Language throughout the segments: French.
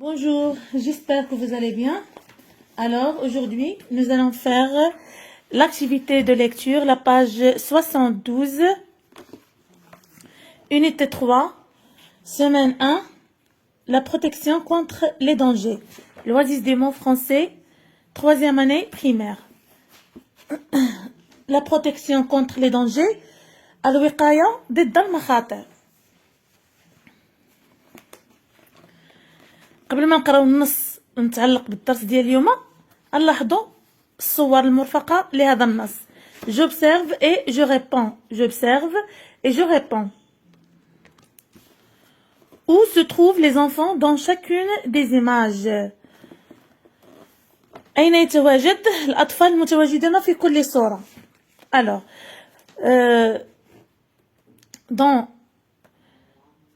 Bonjour, j'espère que vous allez bien. Alors, aujourd'hui, nous allons faire l'activité de lecture, la page 72, unité 3, semaine 1, la protection contre les dangers. L'oasis des mots français, troisième année primaire. La protection contre les dangers, الوقاية ضد المخاطر. قبل ما نقراو النص المتعلق بالدرس ديال اليوم نلاحظوا الصور المرفقة لهذا النص. J'observe et je réponds. J'observe et je réponds. Où se trouvent les enfants dans chacune des images? أين يتواجد الأطفال المتواجدين في كل صورة؟ Alors, dans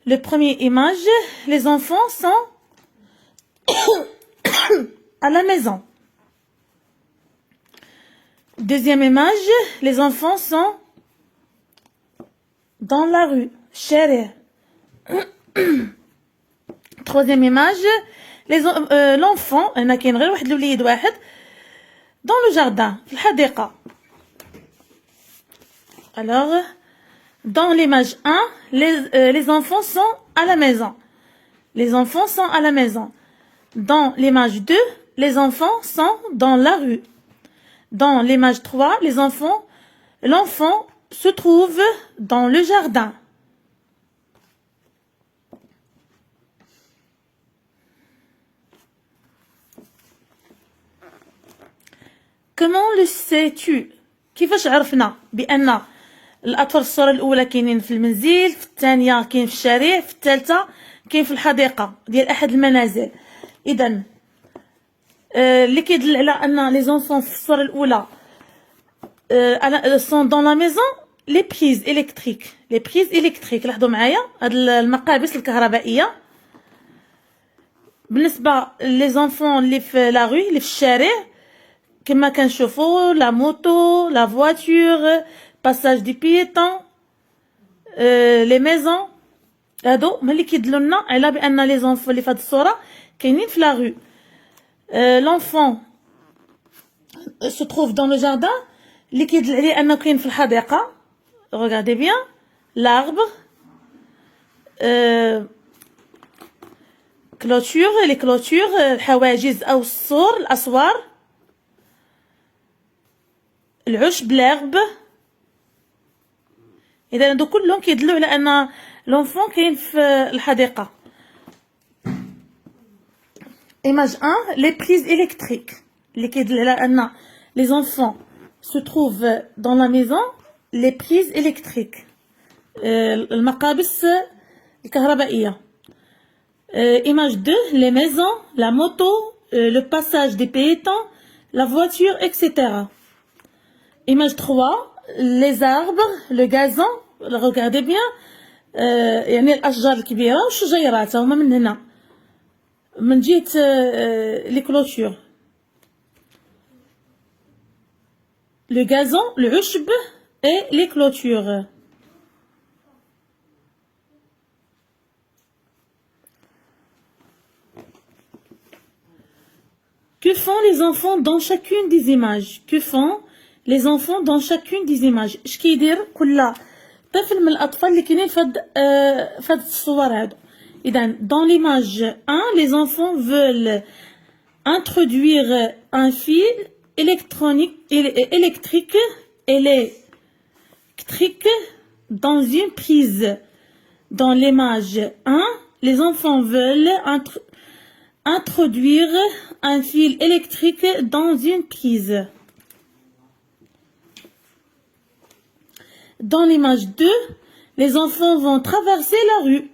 le premier image, les enfants sont à la maison. Deuxième image, les enfants sont dans la rue, chérie. Troisième image, l'enfant, أنا كاين غير واحد الوليد واحد dans le jardin, في الحديقة. Alors, dans l'image 1, les enfants sont à la maison. Les enfants sont à la maison. Dans l'image 2, les enfants sont dans la rue. Dans l'image 3, l'enfant se trouve dans le jardin. Comment le sais-tu? كيفاش عرفنا بأن الأطفال الصورة الأولى كاينين في المنزل، في الثانية كاين في الشارع، في الثالثة كاين في الحديقة ديال أحد المنازل. إذن اللي كيدل على أن لي زونفون في الصورة الأولى sont dans la maison les prises électriques. Les prises électriques لاحظوا معايا هاد المقابس الكهربائية. بالنسبة لي زونفون اللي في لا رue اللي في الشارع كما كنشوفوا لا موتو لا فواتور باساج دي بيتون لي ميزون هادو هما اللي كيدلونا على بان لي زونفون اللي في هاد الصورة كاينين في لا rue. L'enfant se trouve dans le jardin اللي كيدل عليه انه كاين في الحديقة. Regardez bien l'arbre, clôture, les clôtures, الحواجز او السور الاسوار، العشب l'herbe. إذا هادو كلهم كيدلوا على أن l'enfant كاين في الحديقة. Image 1, les prises électriques اللي كيدل على أن les enfants se trouvent dans la maison les prises électriques المقابس الكهربائية. Image 2, les maisons, la moto, le passage des piétons, la voiture, etc. Image 3, les arbres, le gazon. Regardez bien. يعني الأشجار الكبيرة والشجيرات هما من هنا من جهة les clôtures. Le gazon, العشب et les clôtures. Que font les enfants dans chacune des images? Que font les enfants dans chacune des images? اش كيدير كل طفل من الأطفال اللي كاينين في هاد الصور هادو؟ إذا dans l'image 1, les enfants veulent introduire un fil électrique dans une prise. Dans l'image 1, les enfants veulent introduire un fil électrique dans une prise. Dans l'image 2, les enfants vont traverser la rue.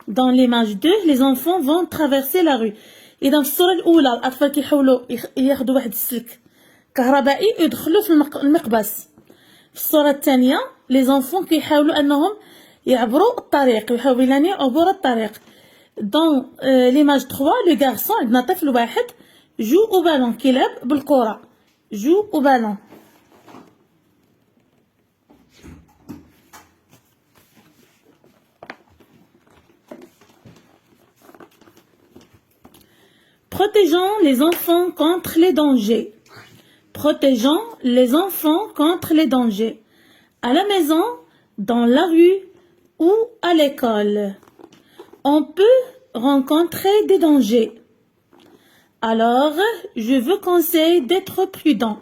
Dans l'image 2, les enfants vont traverser la rue. إذا في الصورة الأولى الأطفال كيحاولوا ياخذوا واحد السلك كهربائي يدخلوا في المقبس. في الصورة الثانية les enfants كيحاولوا أنهم يعبروا الطريق، يحاولون عبور الطريق. Dans l'image 3, le garçon عندنا طفل واحد joue au ballon كيلعب بالكرة. joue au ballon. Protégeons les enfants contre les dangers. Protégeons les enfants contre les dangers. À la maison, dans la rue ou à l'école. On peut rencontrer des dangers. Alors, je vous conseille d'être prudent.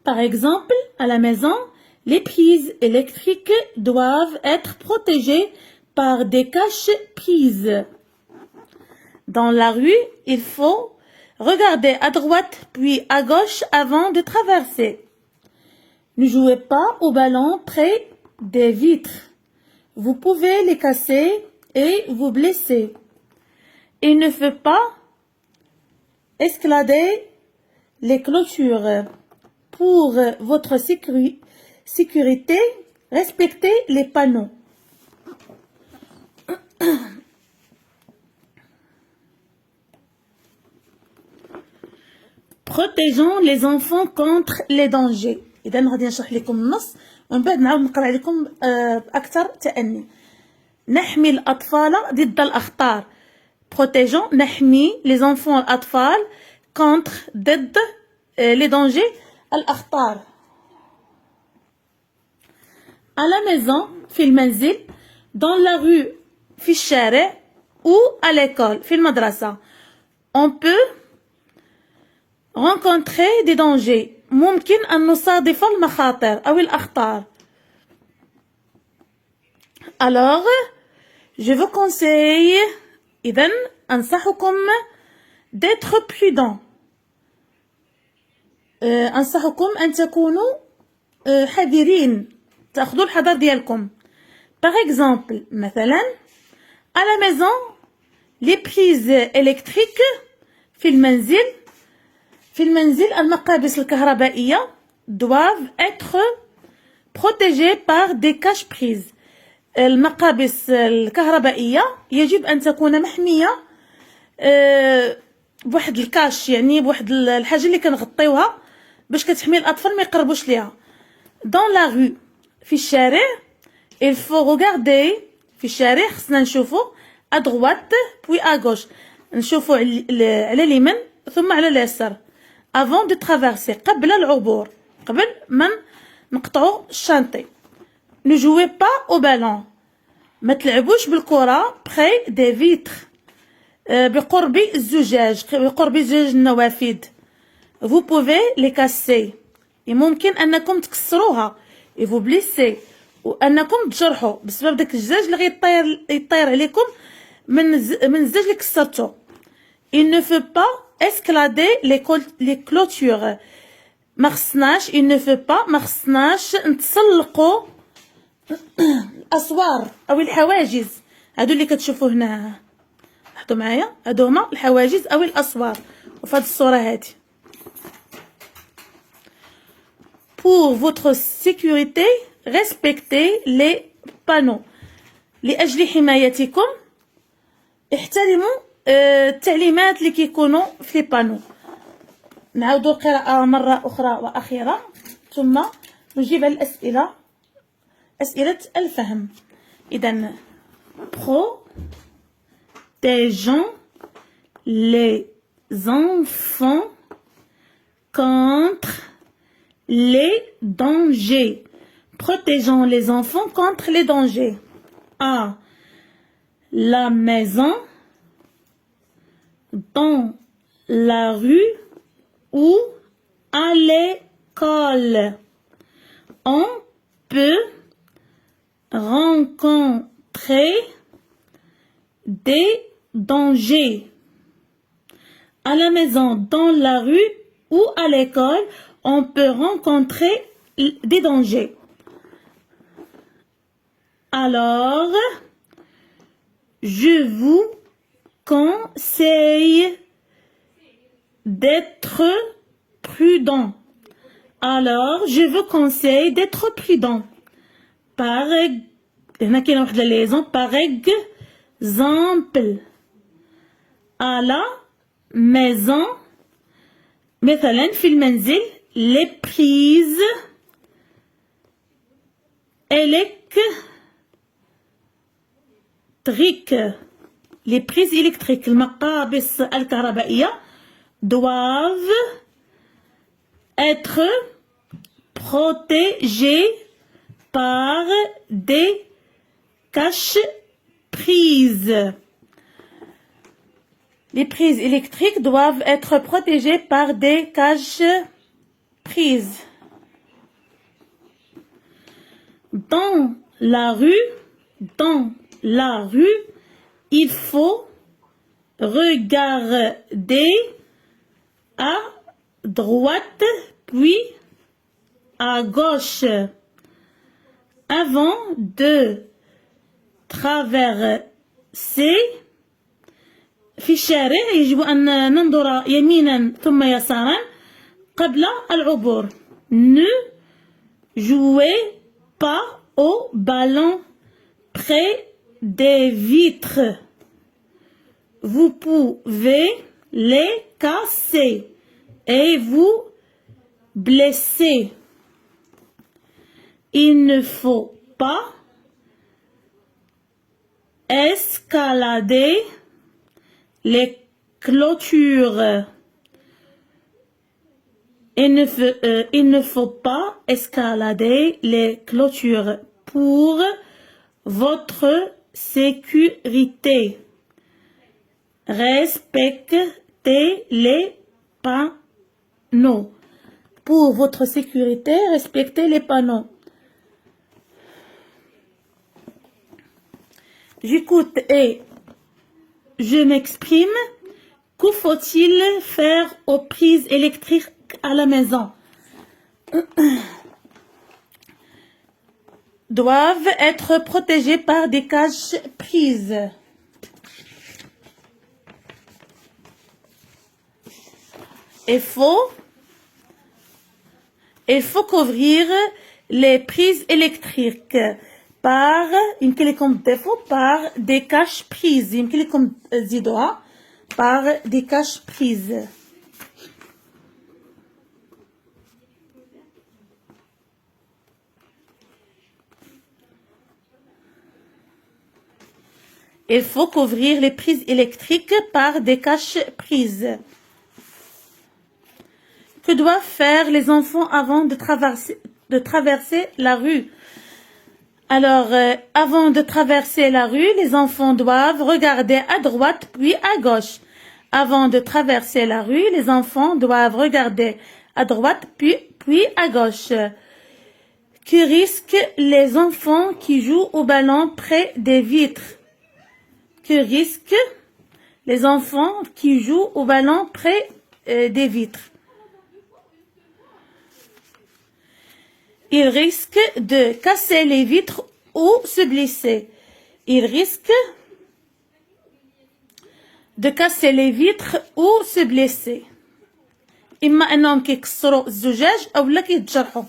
Par exemple, à la maison, les prises électriques doivent être protégées par des cache-prises. Dans la rue, il faut regarder à droite puis à gauche avant de traverser. Ne jouez pas au ballon près des vitres. Vous pouvez les casser et vous blesser. Il ne faut pas escalader les clôtures. Pour votre sécurité, respectez les panneaux. Protégeons les enfants contre les dangers. إذا غادي نشرح لكم النص ومن بعد نعاود نقرأ لكم أكثر تأني. نحمي الأطفال ضد الأخطار. Protégeons, نحمي les enfants الأطفال contre ضد les dangers الأخطار. À la maison, في المنزل, dans la rue, في الشارع, ou à l'école, في المدرسة. On peut rencontrer des dangers. ممكن أن نصادف المخاطر أو الأخطار. Alors, je vous conseille, إذن أنصحكم d'être prudent. أنصحكم أن تكونوا حذرين. تأخذوا الحذر ديالكم. Par exemple, مثلا, à la maison, les prises électriques في المنزل المقابس الكهربائية doivent être protégées par des cache-prises. المقابس الكهربائية يجب أن تكون محمية بواحد الكاش, يعني بواحد الحاجة اللي كنغطيوها باش كتحمي الأطفال ما يقربوش ليها. Dans la rue, في الشارع, il faut regarder, في الشارع خصنا نشوفو à droite puis à gauche, نشوفو على اليمين ثم على اليسار. avant de traverser, قبل العبور, قبل ما نقطعوا الشانطي. ne jouez pas au ballon, ما تلعبوش بالكرة près des vitres, بقرب الزجاج, بقرب زجاج النوافذ. vous pouvez les casser, ممكن أنكم تكسروها, et vous blesser, وأنكم تجرحوا بسبب داك الزجاج اللي غيطير عليكم من الزجاج اللي كسرته. il ne faut pas escalader les clôtures. ما خصناش, il ne faut pas, ما خصناش نتسلقوا الأسوار أو الحواجز. هادو اللي كتشوفوا هنا, لاحظوا معايا, هادو هما الحواجز أو الأسوار. وفي هاد الصورة هادي. pour votre sécurité, respectez les panneaux. لأجل حمايتكم, احترموا التعليمات اللي كيكونوا في لي بانو. نعاودوا القراءة مرة أخرى وأخيرة ثم نجيب على الأسئلة, أسئلة الفهم. إذن protégeons les enfants contre les dangers. Protégeons les enfants contre les dangers. À la maison, dans la rue ou à l'école. On peut rencontrer des dangers. À la maison, dans la rue ou à l'école, on peut rencontrer des dangers. Alors, je vous conseille d'être prudent. Alors, je vous conseille d'être prudent. Par exemple, à la maison, مثلا في المنزل, les prises électriques les prises électriques المقابس الكهربائية doivent être protégées par des caches-prises. Les prises électriques doivent être protégées par des caches-prises. Dans la rue, il faut regarder à droite puis à gauche avant de traverser. في الشارع يجب أن ننظر يمينا ثم يسارا قبل العبور. Ne jouez pas au ballon près des vitres. Vous pouvez les casser et vous blesser. Il ne faut pas escalader les clôtures. Il ne faut pas escalader les clôtures pour votre sécurité. Respectez les panneaux. Pour votre sécurité, respectez les panneaux. J'écoute et je m'exprime. Que faut-il faire aux prises électriques à la maison? Doivent être protégées par des caches-prises. Il faut couvrir les prises électriques par des caches-prises. يمكن لكم تزيدوها par des caches-prises. Il faut couvrir les prises électriques par des caches-prises. Que doivent faire les enfants avant de traverser la rue? Alors, avant de traverser la rue, les enfants doivent regarder à droite puis à gauche. Avant de traverser la rue, les enfants doivent regarder à droite puis à gauche. Que risquent les enfants qui jouent au ballon près des vitres? Que risquent les enfants qui jouent au ballon près des vitres? Ils risquent de casser les vitres ou se blesser. Ils risquent de casser les vitres ou se blesser. إما أنهم كيكسروا الزجاج أو لا كيتجرحوا.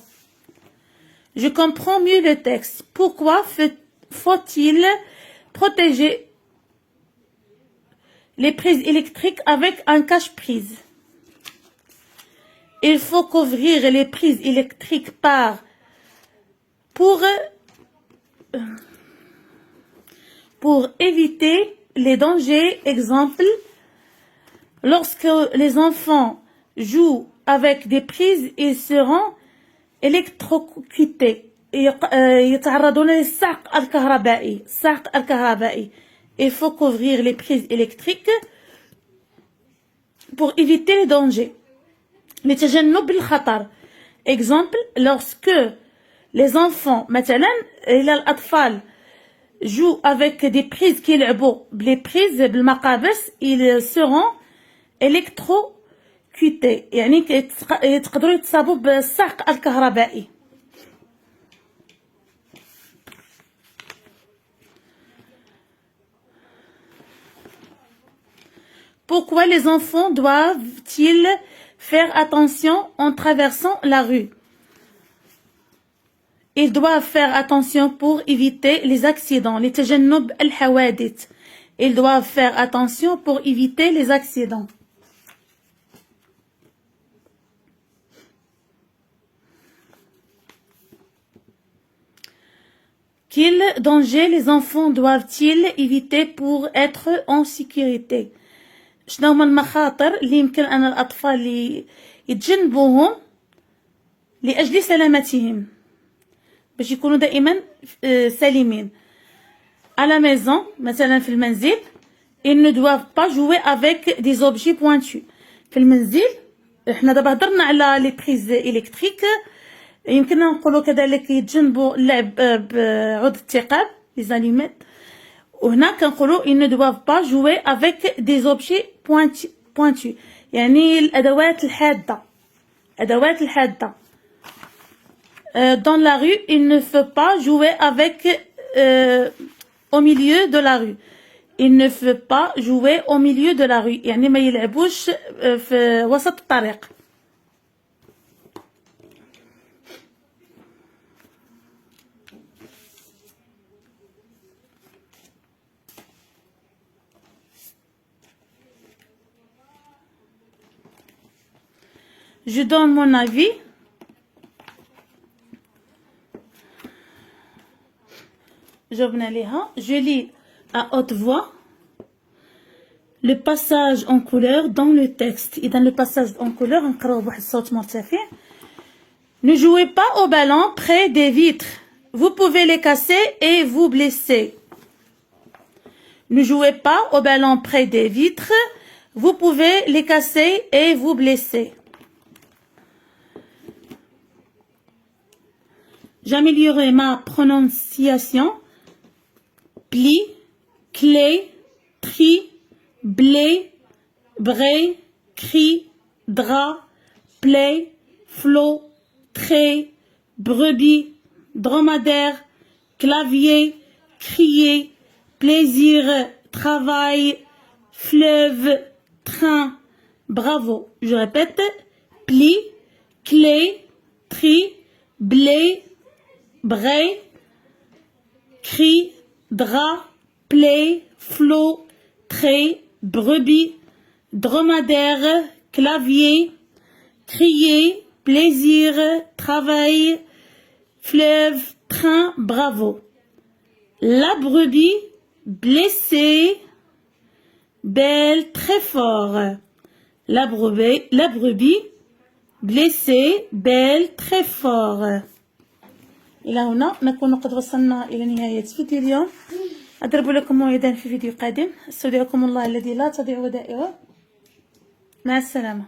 Je comprends mieux le texte. Pourquoi faut-il protéger les prises électriques avec un cache-prise? Il faut couvrir les prises électriques pour éviter les dangers. Exemple, lorsque les enfants jouent avec des prises, ils seront électrocutés. يتعرضون للصعق الكهربائي. Il faut couvrir les prises électriques pour éviter les dangers. لتجنب الخطر. Exemple, lorsque les enfants, مثلا الأطفال jouent avec des prises qui يلعبوا les prises بالمقابس, ils seront électrocutés. يعني يقدروا يتصابوا بالصعق الكهربائي. Pourquoi les enfants doivent-ils faire attention en traversant la rue? Ils doivent faire attention pour éviter les accidents. لتجنب الحوادث. Ils doivent faire attention pour éviter les accidents. Quel danger les enfants doivent-ils éviter pour être en sécurité؟ شنو هما المخاطر اللي يمكن أن الأطفال يتجنبوهم لأجل سلامتهم باش يكونوا دائما سالمين. À la maison, مثلا في المنزل, ils ne doivent pas jouer avec des objets pointus. في المنزل احنا دابا هضرنا على لي بريز الكتريك, يمكن نقولوا كذلك يتجنبوا اللعب بعود الثقاب لي زاليميت. وهنا كنقولوا ils ne doivent pas jouer avec des objets pointus, يعني الادوات الحاده. Dans la rue, il ne faut pas jouer avec au milieu de la rue. Il ne faut pas jouer au milieu de la rue, يعني ما يلعبوش في وسط الطريق. Je donne mon avis. Je lis à haute voix le passage en couleur dans le texte. Et dans le passage en couleur, نقراو بواحد الصوت مرتفع. Ne jouez pas au ballon près des vitres. Vous pouvez les casser et vous blesser. Ne jouez pas au ballon près des vitres. Vous pouvez les casser et vous blesser. J'améliorerai ma prononciation. Pli, clé, tri, blé, bray, cri, drap, play, flot, trait, brebis, dromadaire, clavier, crier, plaisir, travail, fleuve, train. Bravo. Je répète. Pli, clé, tri, blé, bray, cri, drap, play, flot, trait, brebis, dromadaire, clavier, crier, plaisir, travail, fleuve, train. Bravo. La brebis blessée belle très fort. La brebis blessée belle très fort. إلى هنا نكون قد وصلنا إلى نهاية فيديو اليوم. أضرب لكم موعدا في فيديو قادم. استودعكم الله الذي لا تضيع ودائعه. مع السلامة.